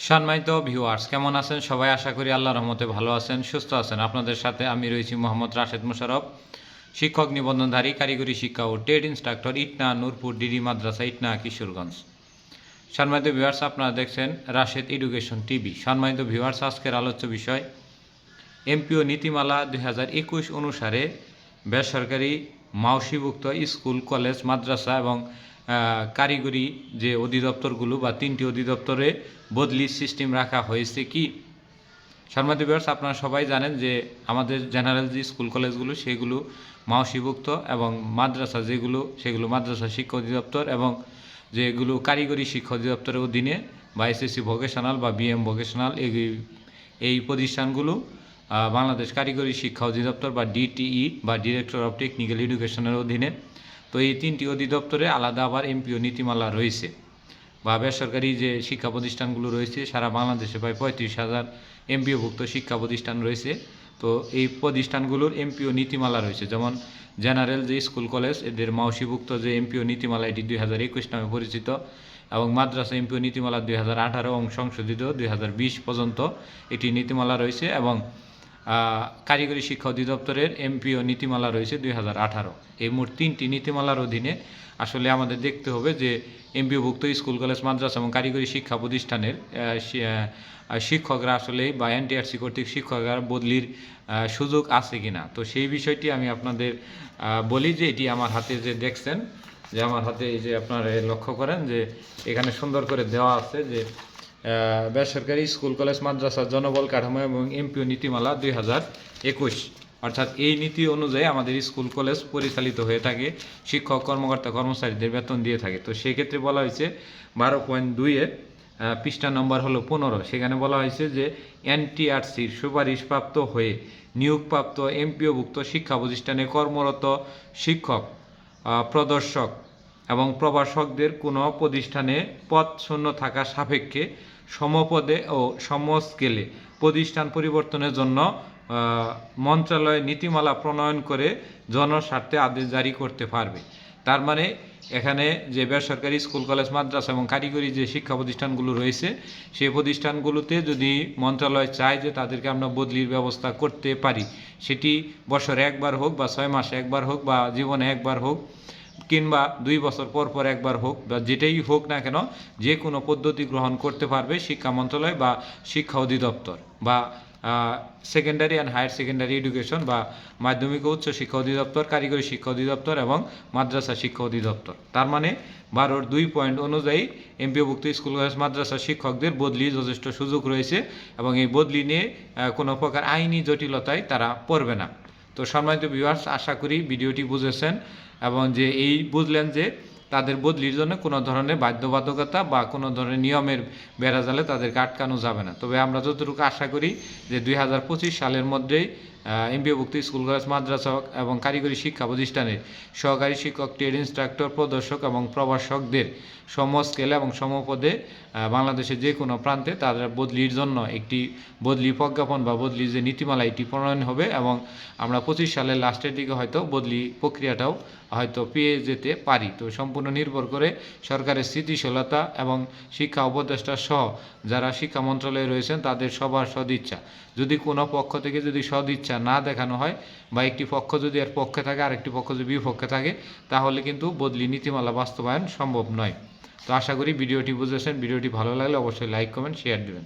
সম্মানিত ভিউয়ার্স, কেমন আছেন সবাই? আশা করি আল্লাহর রহমতে ভালো আছেন, সুস্থ আছেন। আপনাদের সাথে আমি রয়েছি মোহাম্মদ রাশেদ মোশাররফ, শিক্ষক নিবন্ধনধারী, কারিগরি শিক্ষা ও trade instructor, Itna Nurpur DD মাদ্রাসা, ইটনা, কিশোরগঞ্জ। সম্মানিত ভিউয়ার্স, আপনারা দেখছেন রাশেদ এডুকেশন টিভি। সম্মানিত ভিউয়ার্স, আজকের আলোচ্য বিষয় এমপিও নীতিমালা 2021 অনুসারে বেসরকারি মাওসিভুক্ত স্কুল, কলেজ, মাদ্রাসা এবং কারিগরি যে অধিদপ্তরগুলো বা 3টি অধিদপ্তরে বদলির সিস্টেম রাখা হয়েছে কি? সম্মানিত ভিউয়ার্স, আপনারা সবাই জানেন যে আমাদের জেনারেল যে স্কুল কলেজগুলো সেগুলো মাওসিভুক্ত এবং মাদ্রাসা যেগুলো সেগুলো মাদ্রাসা শিক্ষা অধিদপ্তর এবং যেগুলো কারিগরি শিক্ষা অধিদপ্তরের অধীনে বা এসএসসি ভোকেশনাল বা বিএম ভোকেশনাল এই প্রতিষ্ঠানগুলো বাংলাদেশ কারিগরি শিক্ষা অধিদপ্তর বা ডিটিই বা ডিরেক্টর অফ টেকনিক্যাল এডুকেশনের অধীনে। তো এই 3টি অধিদপ্তরে আলাদা আবার এমপিও নীতিমালা রয়েছে বা বেসরকারি যে শিক্ষা প্রতিষ্ঠানগুলো রয়েছে সারা বাংলাদেশে প্রায় 35,000 এমপিওভুক্ত শিক্ষা প্রতিষ্ঠান রয়েছে। তো এই প্রতিষ্ঠানগুলোর এমপিও নীতিমালা রয়েছে, যেমন জেনারেল যে স্কুল কলেজ এদের মাওসিভুক্ত যে এমপিও নীতিমালা এটি 2021 নামে পরিচিত এবং মাদ্রাসা এমপিও নীতিমালা 2018 এবং সংশোধিত 2020 পর্যন্ত এটি নীতিমালা রয়েছে এবং কারিগরি শিক্ষা অধিদপ্তরের এমপিও নীতিমালা রয়েছে 2018। এই মোট 3টি নীতিমালার অধীনে আসলে আমাদের দেখতে হবে যে এমপিওভুক্ত স্কুল, কলেজ, মাদ্রাসা এবং কারিগরি শিক্ষা প্রতিষ্ঠানের শিক্ষকরা আসলে বা এনটিআরসি কর্তৃক শিক্ষকরা বদলির সুযোগ আছে কিনা। তো সেই বিষয়টি আমি আপনাদের বলি যে এটি আমার হাতে যে দেখছেন, যে আমার হাতে এই যে আপনারা লক্ষ্য করেন যে এখানে সুন্দর করে দেওয়া আছে যে বেসরকারি স্কুল, কলেজ, মাদ্রাসা জনবল কাঠামো এবং এমপিও নীতিমালা 2021, অর্থাৎ এই নীতি অনুযায়ী আমাদের স্কুল, কলেজ পরিচালিত হয়ে থাকে, শিক্ষক, কর্মকর্তা, কর্মচারীদের বেতন দিয়ে থাকে। তো সেক্ষেত্রে বলা হয়েছে 12.2-এর পৃষ্ঠা নম্বর হলো 15, সেখানে বলা হয়েছে যে এনটিআরসির সুপারিশপ্রাপ্ত হয়ে নিয়োগপ্রাপ্ত এমপিওভুক্ত শিক্ষা প্রতিষ্ঠানে কর্মরত শিক্ষক, প্রদর্শক এবং প্রভাষকদের কোনো প্রতিষ্ঠানে পদ শূন্য থাকা সাপেক্ষে সমপদে ও সমস্কেলে প্রতিষ্ঠান পরিবর্তনের জন্য মন্ত্রণালয় নীতিমালা প্রণয়ন করে জনস্বার্থে আদেশ জারি করতে পারবে। তার মানে এখানে যে বেসরকারি স্কুল, কলেজ, মাদ্রাসা এবং কারিগরি যে শিক্ষা প্রতিষ্ঠানগুলো রয়েছে সেই প্রতিষ্ঠানগুলোতে যদি মন্ত্রণালয় চায় যে তাদেরকে আমরা বদলির ব্যবস্থা করতে পারি, সেটি বছরে একবার হোক বা 6 মাসে একবার হোক বা জীবনে একবার হোক কিংবা 2 বছর পর পর একবার হোক বা যেটাই হোক না কেন, যে কোনো পদ্ধতি গ্রহণ করতে পারবে শিক্ষা মন্ত্রণালয় বা শিক্ষা অধিদপ্তর বা secondary and higher secondary education বা মাধ্যমিক ও উচ্চ শিক্ষা অধিদপ্তর, কারিগরি শিক্ষা অধিদপ্তর এবং মাদ্রাসা শিক্ষা অধিদপ্তর। তার মানে 12-র 2 পয়েন্ট অনুযায়ী এমপিওভুক্ত স্কুল, কলেজ, মাদ্রাসা শিক্ষকদের বদলির যথেষ্ট সুযোগ রয়েছে এবং এই বদলি নিয়ে কোনো প্রকার আইনি জটিলতায় তারা পড়বে না। তো সম্মানিত ভিউয়ার্স, আশা করি ভিডিওটি বুঝেছেন এবং যে এই বুঝলেন যে তাদের বদলির জন্য কোনো ধরনের বাধ্যবাধকতা বা কোনো ধরনের নিয়মের বেড়াজালে তাদেরকে আটকানো যাবে না। তবে আমরা যতটুকু আশা করি যে 2025 সালের মধ্যেই এমপিওভুক্ত স্কুল, কলেজ, মাদ্রাসা এবং কারিগরি শিক্ষা প্রতিষ্ঠানের সহকারী শিক্ষক, ট্রেড ইনস্ট্রাক্টর, প্রদর্শক এবং প্রভাষকদের সমস্কেলে এবং সমপদে বাংলাদেশের যে কোনো প্রান্তে তাদের বদলির জন্য একটি বদলি প্রজ্ঞাপন বা বদলির যে নীতিমালা এটি প্রণয়ন হবে এবং আমরা 25 সালের লাস্টের দিকে হয়তো বদলি প্রক্রিয়াটাও হয়তো পেয়ে যেতে পারি। তো সম্পূর্ণ নির্ভর করে সরকারের স্থিতিশীলতা এবং শিক্ষা উপদেষ্টা সহ যারা শিক্ষা মন্ত্রণালয়ে রয়েছেন তাদের সবার সদিচ্ছা। যদি কোনো পক্ষ থেকে যদি সদিচ্ছা না দেখানো হয় বা একটি পক্ষ যদি এর পক্ষে থাকে আরেকটি পক্ষ যদি বিপক্ষে থাকে, তাহলে কিন্তু বদলি নীতিমালা বাস্তবায়ন সম্ভব নয়। তো আশা করি ভিডিওটি বুঝেছেন। ভিডিওটি ভালো লাগলে অবশ্যই লাইক, কমেন্ট, শেয়ার দেবেন।